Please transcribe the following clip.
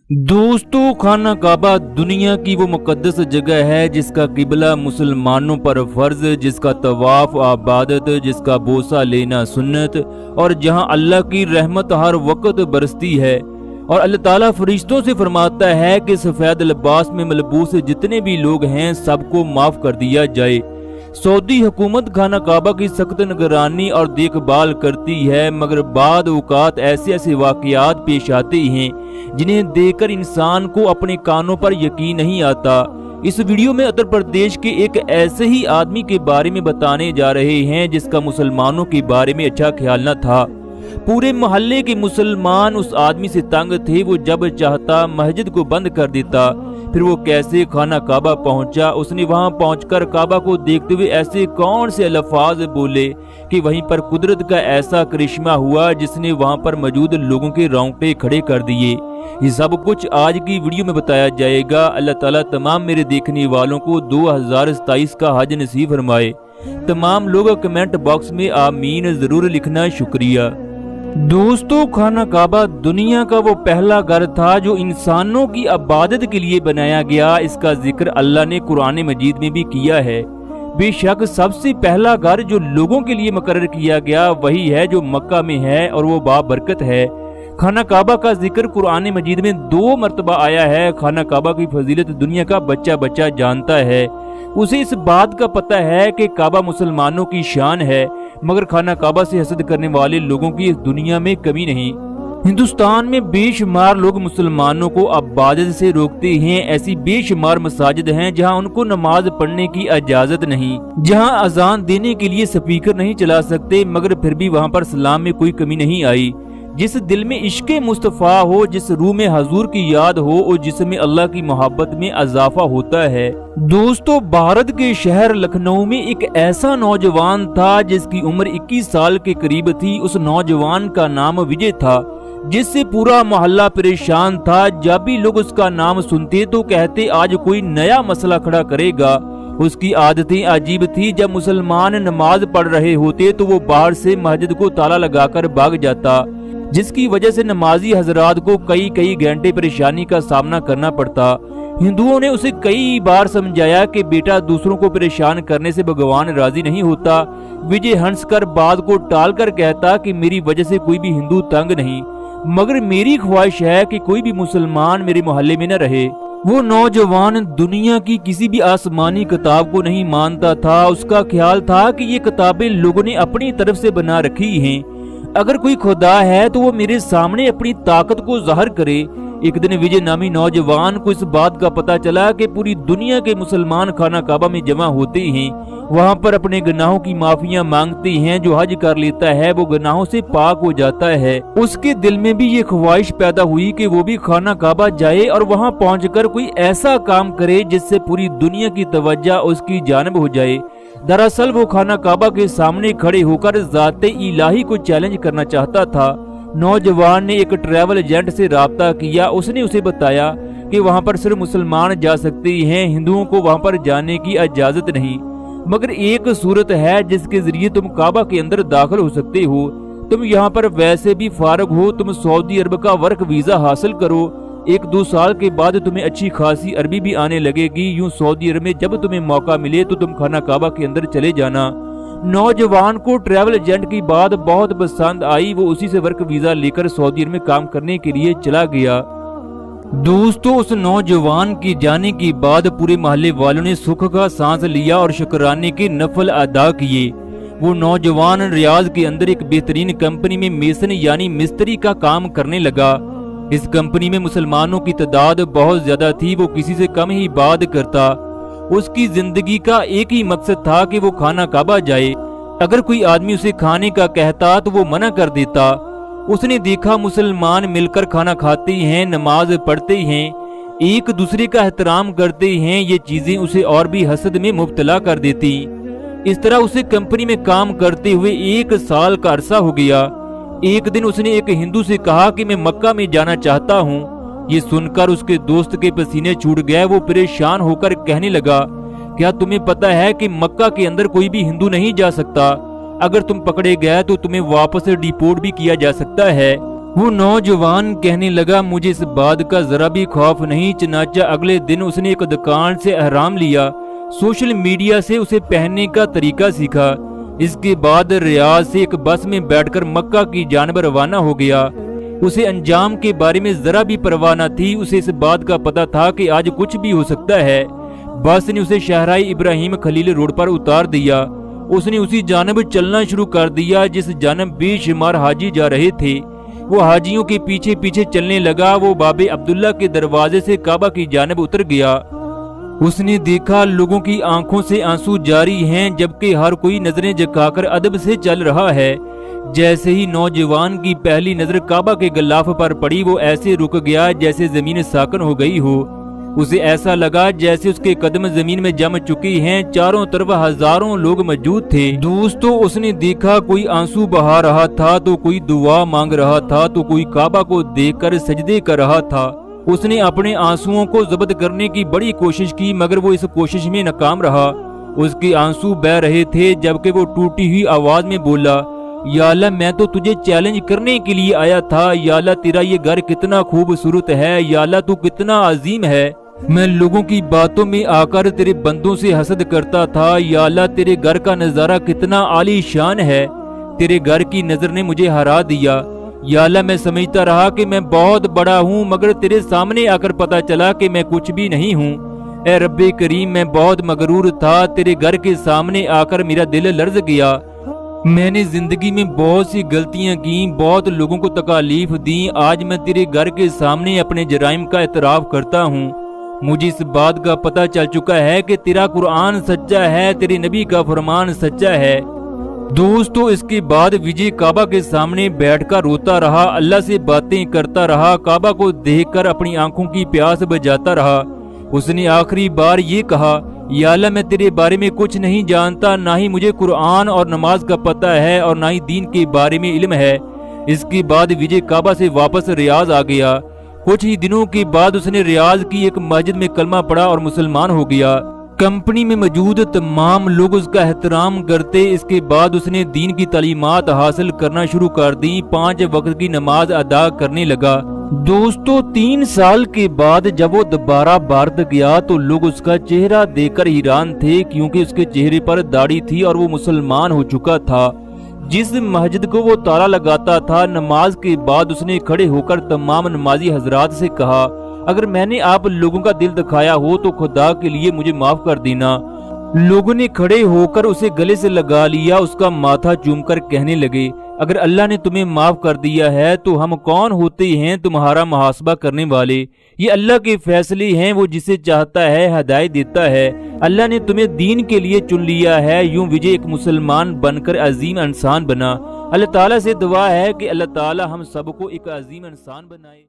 दोस्तों, खाना काबा दुनिया की वो मुकद्दस जगह है जिसका किबला मुसलमानों पर फर्ज, जिसका तवाफ आबादत, जिसका बोसा लेना सुन्नत और जहां अल्लाह की रहमत हर वक्त बरसती है। और अल्लाह ताला फरिश्तों से फरमाता है कि सफ़ेद लिबास में मलबूस जितने भी लोग हैं सबको माफ़ कर दिया जाए। सऊदी हुकूमत खाना काबा की सख्त निगरानी और देखभाल करती है, मगर बाद औक़ात ऐसे ऐसे वाक़यात पेश आते हैं जिन्हें देखकर इंसान को अपने कानों पर यकीन नहीं आता। इस वीडियो में उत्तर प्रदेश के एक ऐसे ही आदमी के बारे में बताने जा रहे हैं जिसका मुसलमानों के बारे में अच्छा ख्याल न था। पूरे मोहल्ले के मुसलमान उस आदमी से तंग थे। वो जब चाहता मस्जिद को बंद कर देता। फिर वो कैसे खाना काबा पहुंचा, उसने वहां पहुंचकर काबा को देखते हुए ऐसे कौन से अल्फाज बोले कि वहीं पर कुदरत का ऐसा करिश्मा हुआ जिसने वहां पर मौजूद लोगों के रोंगटे खड़े कर दिए। ये सब कुछ आज की वीडियो में बताया जाएगा। अल्लाह ताला तमाम मेरे देखने वालों को 2027 का हज नसीब फरमाए। तमाम लोग कमेंट बॉक्स में आमीन जरूर लिखना, शुक्रिया। दोस्तों, खाना काबा दुनिया का वो पहला घर था जो इंसानों की इबादत के लिए बनाया गया। इसका जिक्र अल्लाह ने कुरान मजीद में भी किया है। बेशक सबसे पहला घर जो लोगों के लिए मुकर्रर किया गया वही है जो मक्का में है और वो बाबरकत है। खाना काबा का जिक्र कुरान मजीद में 2 मरतबा आया है। खाना काबा की फजीलत दुनिया का बच्चा बच्चा जानता है। उसे इस बात का पता है कि काबा मुसलमानों की शान है, मगर खाना काबा से हसद करने वाले लोगों की इस दुनिया में कमी नहीं। हिंदुस्तान में बेशुमार लोग मुसलमानों को इबादत से रोकते हैं। ऐसी बेशुमार मसाजिद हैं जहां उनको नमाज पढ़ने की इजाजत नहीं, जहां अजान देने के लिए स्पीकर नहीं चला सकते, मगर फिर भी वहां पर सलाम में कोई कमी नहीं आई। जिस दिल में इश्क़े मुस्तफ़ा हो, जिस रूह में हजूर की याद हो और जिसमें अल्लाह की मोहब्बत में इजाफा होता है। दोस्तों, भारत के शहर लखनऊ में एक ऐसा नौजवान था जिसकी उम्र 21 साल के करीब थी। उस नौजवान का नाम विजय था, जिससे पूरा मोहल्ला परेशान था। जब भी लोग उसका नाम सुनते तो कहते आज कोई नया मसला खड़ा करेगा। उसकी आदतें अजीब थी। जब मुसलमान नमाज पढ़ रहे होते तो वो बाहर से मस्जिद को ताला लगाकर भाग जाता, जिसकी वजह से नमाजी हजरात को कई कई घंटे परेशानी का सामना करना पड़ता। हिंदुओं ने उसे कई बार समझाया कि बेटा, दूसरों को परेशान करने से भगवान राजी नहीं होता। विजय हंसकर बात को टालकर कहता कि मेरी वजह से कोई भी हिंदू तंग नहीं, मगर मेरी ख्वाहिश है कि कोई भी मुसलमान मेरे मोहल्ले में न रहे। वो नौजवान दुनिया की किसी भी आसमानी किताब को नहीं मानता था। उसका ख्याल था कि ये किताबें लोगों ने अपनी तरफ से बना रखी हैं। अगर कोई खुदा है तो वो मेरे सामने अपनी ताकत को जाहिर करे। एक दिन विजय नामी नौजवान को इस बात का पता चला कि पूरी दुनिया के मुसलमान खाना काबा में जमा होते हैं, वहां पर अपने गुनाहों की माफिया मांगते हैं। जो हज कर लेता है वो गुनाहों से पाक हो जाता है। उसके दिल में भी ये ख्वाहिश पैदा हुई कि वो भी खाना काबा जाए और वहां पहुंचकर कोई ऐसा काम करे जिससे पूरी दुनिया की तवज्जो उसकी जानिब हो जाए। दरअसल वो खाना काबा के सामने खड़े होकर ज़ाते इलाही को चैलेंज करना चाहता था। नौजवान ने एक ट्रैवल एजेंट से राब्ता किया। उसने उसे बताया कि वहां पर सिर्फ मुसलमान जा सकते हैं, हिंदुओं को वहां पर जाने की इजाजत नहीं। मगर एक सूरत है जिसके जरिए तुम काबा के अंदर दाखिल हो सकते हो। तुम यहाँ पर वैसे भी फारग हो, तुम सऊदी अरब का वर्क वीजा हासिल करो। 1-2 साल के बाद तुम्हें अच्छी खासी अरबी भी आने लगेगी। यूं सऊदी अरब में जब तुम्हें मौका मिले तो तुम खाना काबा के अंदर चले जाना। नौजवान को ट्रैवल एजेंट की बात बहुत पसंद आई। वो उसी से वर्क वीजा लेकर सऊदी अरब में काम करने के लिए चला गया। दोस्तों, उस नौजवान के जाने के बाद पूरे मोहल्ले वालों ने सुख का सांस लिया और शुक्राने के नफल अदा किए। वो नौजवान रियाज के अंदर एक बेहतरीन कंपनी में मेसन यानी मिस्त्री का काम करने लगा। इस कंपनी में मुसलमानों की तादाद बहुत ज्यादा थी। वो किसी से कम ही बात करता। उसकी जिंदगी का एक ही मकसद था कि वो खाना काबा जाए। अगर कोई आदमी उसे खाने का कहता तो वो मना कर देता। उसने देखा मुसलमान मिलकर खाना खाते हैं, नमाज पढ़ते हैं, एक दूसरे का एहतराम करते हैं। ये चीजें उसे और भी हसद में मुब्तला कर देती। इस तरह उसे कंपनी में काम करते हुए 1 साल का अरसा हो गया। एक दिन उसने एक हिंदू से कहा कि मैं मक्का में जाना चाहता हूँ। ये सुनकर उसके दोस्त के पसीने छूट गए। वो परेशान होकर कहने लगा, क्या तुम्हें पता है कि मक्का के अंदर कोई भी हिंदू नहीं जा सकता? अगर तुम पकड़े गए तो तुम्हें वापस डिपोर्ट भी किया जा सकता है। وہ نوجوان کہنے لگا مجھے اس بات کا ذرا بھی خوف نہیں، چنانچہ اگلے دن اس نے ایک دکان سے احرام لیا، سوشل میڈیا سے اسے پہننے کا طریقہ سیکھا۔ اس کے بعد ریاض سے ایک بس میں بیٹھ کر مکہ کی جانب روانہ ہو گیا۔ اسے انجام کے بارے میں ذرا بھی پرواہ نہ تھی، اسے اس بات کا پتہ تھا کہ آج کچھ بھی ہو سکتا ہے۔ بس نے اسے شاہراہ ابراہیم خلیل روڈ پر اتار دیا۔ اس نے اسی جانب چلنا شروع کر دیا جس جانب بے شمار حاجی جا رہے تھے۔ وہ حاجیوں کے پیچھے پیچھے چلنے لگا۔ وہ باب عبداللہ کے دروازے سے کعبہ کی جانب اتر گیا۔ اس نے دیکھا لوگوں کی آنکھوں سے آنسو جاری ہیں، جبکہ ہر کوئی نظریں جھکا کر ادب سے چل رہا ہے۔ جیسے ہی نوجوان کی پہلی نظر کعبہ کے غلاف پر پڑی، وہ ایسے رک گیا جیسے زمین ساکن ہو گئی ہو۔ اسے ایسا لگا جیسے اس کے قدم زمین میں جم چکی ہیں۔ چاروں طرف ہزاروں لوگ موجود تھے۔ دوستو، اس نے دیکھا کوئی آنسو بہا رہا تھا تو کوئی دعا مانگ رہا تھا تو کوئی کعبہ کو دیکھ کر سجدے کر رہا تھا۔ اس نے اپنے آنسوؤں کو ضبط کرنے کی بڑی کوشش کی، مگر وہ اس کوشش میں ناکام رہا۔ اس کے آنسو بہہ رہے تھے جبکہ وہ ٹوٹی ہوئی آواز میں بولا، یا اللہ میں تو تجھے چیلنج کرنے کے لیے آیا تھا۔ یا اللہ تیرا یہ گھر کتنا خوبصورت ہے۔ یا اللہ تو کتنا عظیم ہے۔ میں لوگوں کی باتوں میں آ کر تیرے بندوں سے حسد کرتا تھا۔ یا اللہ تیرے گھر کا نظارہ کتنا عالی شان ہے۔ تیرے گھر کی نظر نے مجھے ہرا دیا۔ یا اللہ میں سمجھتا رہا کہ میں بہت بڑا ہوں، مگر تیرے سامنے آ کر پتا چلا کہ میں کچھ بھی نہیں ہوں۔ اے رب کریم، میں بہت مغرور تھا۔ تیرے گھر کے سامنے آ کر میرا دل لرز گیا۔ میں نے زندگی میں بہت سی غلطیاں کی، بہت لوگوں کو تکالیف دیں۔ آج میں تیرے گھر کے سامنے اپنے جرائم کا اعتراف کرتا ہوں۔ مجھے اس بات کا پتہ چل چکا ہے کہ تیرا قرآن سچا ہے، تیرے نبی کا فرمان سچا ہے۔ دوستو، اس کے بعد وجے کعبہ کے سامنے بیٹھ کر روتا رہا، اللہ سے باتیں کرتا رہا، کعبہ کو دیکھ کر اپنی آنکھوں کی پیاس بجھاتا رہا۔ اس نے آخری بار یہ کہا، یا اللہ میں تیرے بارے میں کچھ نہیں جانتا، نہ ہی مجھے قرآن اور نماز کا پتہ ہے اور نہ ہی دین کے بارے میں علم ہے۔ اس کے بعد وجے کعبہ سے واپس ریاض آ گیا۔ کچھ ہی دنوں کے بعد اس نے ریاض کی ایک مسجد میں کلمہ پڑھا اور مسلمان ہو گیا۔ کمپنی میں موجود تمام لوگ اس کا احترام کرتے۔ اس کے بعد اس نے دین کی تعلیمات حاصل کرنا شروع کر دی، 5 وقت کی نماز ادا کرنے لگا۔ دوستو، 3 سال کے بعد جب وہ دوبارہ بھارت گیا تو لوگ اس کا چہرہ دیکھ کر حیران تھے، کیونکہ اس کے چہرے پر داڑھی تھی اور وہ مسلمان ہو چکا تھا۔ جس مسجد کو وہ تالا لگاتا تھا، نماز کے بعد اس نے کھڑے ہو کر تمام نمازی حضرات سے کہا، اگر میں نے آپ لوگوں کا دل دکھایا ہو تو خدا کے لیے مجھے معاف کر دینا۔ لوگوں نے کھڑے ہو کر اسے گلے سے لگا لیا، اس کا ماتھا چوم کر کہنے لگے، اگر اللہ نے تمہیں معاف کر دیا ہے تو ہم کون ہوتے ہیں تمہارا محاسبہ کرنے والے؟ یہ اللہ کے فیصلے ہیں، وہ جسے چاہتا ہے ہدایت دیتا ہے۔ اللہ نے تمہیں دین کے لیے چن لیا ہے۔ یوں وجے ایک مسلمان بن کر عظیم انسان بنا۔ اللہ تعالیٰ سے دعا ہے کہ اللہ تعالیٰ ہم سب کو ایک عظیم انسان بنائے۔